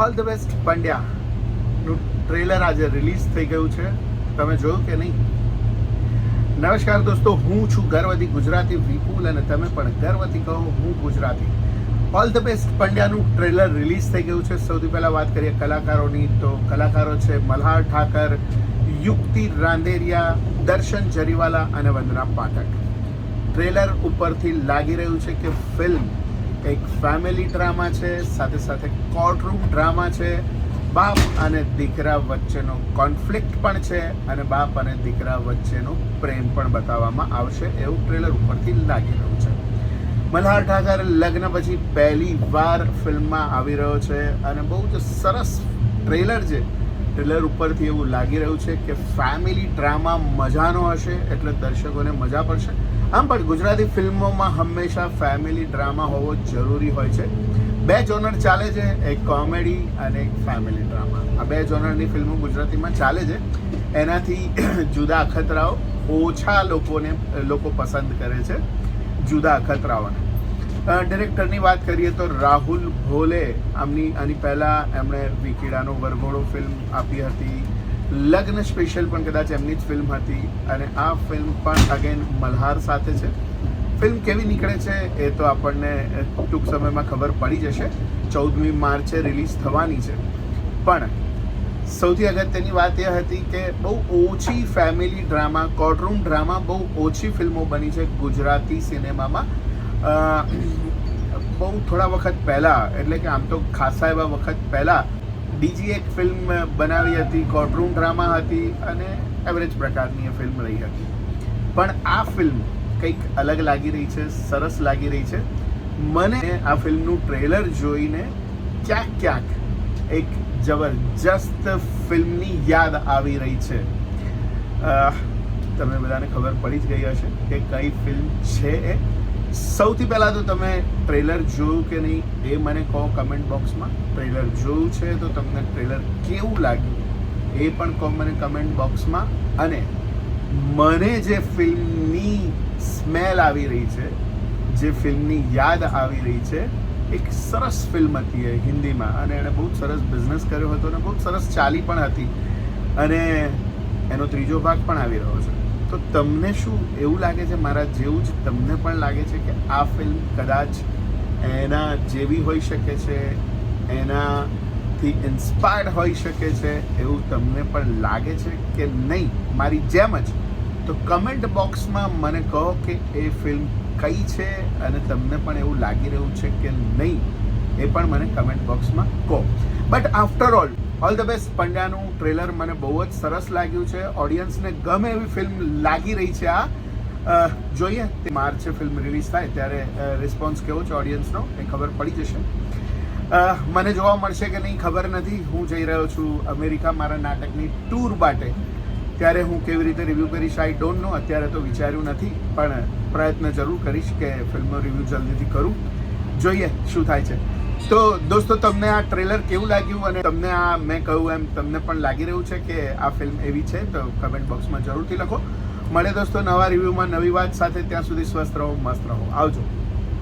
All the best પંડ્યાનું trailer આજે release થઈ ગયું છે. તમે જોયું કે નહીં? નમસ્કાર દોસ્તો, હું છું ગર્વથી ગુજરાતી વિપુલ અને તમે પણ ગર્વથી કહો હું ગુજરાતી. ઓલ ધ બેસ્ટ પંડ્યાનું ટ્રેલર રિલીઝ થઈ ગયું છે. સૌથી પહેલાં વાત કરીએ કલાકારોની, તો કલાકારો છે મલ્હાર ઠાકર, યુક્તિ રાંદેરિયા, દર્શન જરીવાલા અને વંદના પાઠક. ટ્રેલર ઉપરથી લાગી રહ્યું છે કે ફિલ્મ એક ફેમિલી ડ્રામા છે, સાથે સાથે કોર્ટરૂમ ડ્રામા છે, બાપ અને દીકરા વચ્ચેનો કોન્ફ્લિક્ટ પણ છે અને બાપ અને દીકરા વચ્ચેનો પ્રેમ પણ બતાવવામાં આવશે એવું ટ્રેલર ઉપરથી લાગી રહ્યું છે. મલ્હાર ઠાકર લગ્ન પછી પહેલી વાર ફિલ્મમાં આવી રહ્યો છે અને બહુ જ સરસ ટ્રેલર છે. ટ્રેલર ઉપરથી એવું લાગી રહ્યું છે કે ફેમિલી ડ્રામા મજાનો હશે, એટલે દર્શકોને મજા પડશે. આમ પણ ગુજરાતી ફિલ્મોમાં હંમેશા ફેમિલી ડ્રામા હોવો જરૂરી હોય છે. બે જોનર ચાલે છે, એક કોમેડી અને એક ફેમિલી ડ્રામા. આ બે જોનરની ફિલ્મો ગુજરાતીમાં ચાલે છે. એનાથી જુદા અખતરાઓ ઓછા લોકો પસંદ કરે છે, જુદા અખતરાઓને. ડિરેક્ટરની વાત કરીએ તો રાહુલ ભોલે, આની પહેલાં એમણે વિકીડાનો વરઘોડો ફિલ્મ આપી હતી. લગ્ન સ્પેશિયલ પણ કદાચ એમની જ ફિલ્મ હતી અને આ ફિલ્મ પણ અગેન મલ્હાર સાથે છે. ફિલ્મ કેવી નીકળે છે એ તો આપણને ટૂંક સમયમાં ખબર પડી જશે. 14મી માર્ચે રિલીઝ થવાની છે. પણ સૌથી અગત્યની વાત એ હતી કે બહુ ઓછી ફેમિલી ડ્રામા, કોર્ટરૂમ ડ્રામા બહુ ઓછી ફિલ્મો બની છે ગુજરાતી સિનેમામાં. બહુ થોડા વખત પહેલાં, એટલે કે આમ તો ખાસા એવા વખત પહેલાં બીજી એક ફિલ્મ બનાવી હતી, કોર્ટરૂમ ડ્રામા હતી અને એવરેજ પ્રકારની એ ફિલ્મ રહી હતી. પણ આ ફિલ્મ કંઈક અલગ લાગી રહી છે, સરસ લાગી રહી છે. મને આ ફિલ્મનું ટ્રેલર જોઈને ક્યાંક એક જબરજસ્ત ફિલ્મની યાદ આવી રહી છે. તમને બધાને ખબર પડી જ ગઈ હશે કે કઈ ફિલ્મ છે એ. સૌથી પહેલાં તો તમે ટ્રેલર જોયું કે નહીં એ મને કહો કમેન્ટ બોક્સમાં. ટ્રેલર જોયું છે તો તમને ટ્રેલર કેવું લાગ્યું એ પણ કહો મને કમેન્ટ બોક્સમાં. અને મને જે ફિલ્મની સ્મેલ આવી રહી છે, જે ફિલ્મની યાદ આવી રહી છે, એક સરસ ફિલ્મ હતી એ હિન્દીમાં અને એણે બહુ સરસ બિઝનેસ કર્યો હતો અને બહુ સરસ ચાલી પણ હતી અને એનો ત્રીજો ભાગ પણ આવી રહ્યો છે. તો તમને શું એવું લાગે છે, મારા જેવું જ તમને પણ લાગે છે કે આ ફિલ્મ કદાચ એના જેવી હોઈ શકે છે, એનાથી ઇન્સ્પાયર્ડ હોઈ શકે છે, એવું તમને પણ લાગે છે કે નહીં મારી જેમ જ? તો કમેન્ટ બોક્સમાં મને કહો કે એ ફિલ્મ કઈ છે અને તમને પણ એવું લાગી રહ્યું છે કે નહીં એ પણ મને કમેન્ટ બોક્સમાં કહો. But after all the best પંડ્યાનું ટ્રેલર મને બહુ જ સરસ લાગ્યું છે. ઓડિયન્સને ગમે એવી ફિલ્મ લાગી રહી છે આ. જોઈએ માર્ચે ફિલ્મ રિલીઝ થાય ત્યારે રિસ્પોન્સ કેવો છે ઓડિયન્સનો એ ખબર પડી જશે. મને જોવા મળશે કે નહીં ખબર નથી. હું જઈ રહ્યો છું અમેરિકા મારા નાટકની ટૂર માટે. ત્યારે હું કેવી રીતે રિવ્યૂ કરીશ આઈ ડોન્ટ નો. અત્યારે તો વિચાર્યું નથી, પણ પ્રયત્ન જરૂર કરીશ કે ફિલ્મનો રિવ્યૂ જલ્દીથી કરું. જોઈએ શું થાય છે. તો દોસ્તો, તમને આ ટ્રેલર કેવું લાગ્યું અને તમને આ મેં કહ્યું એમ તમને પણ લાગી રહ્યું છે કે આ ફિલ્મ એવી છે? તો કમેન્ટ બોક્સમાં જરૂરથી લખો. મળે દોસ્તો નવા રિવ્યૂમાં નવી વાત સાથે. ત્યાં સુધી સ્વસ્થ રહો, મસ્ત રહો. આવજો.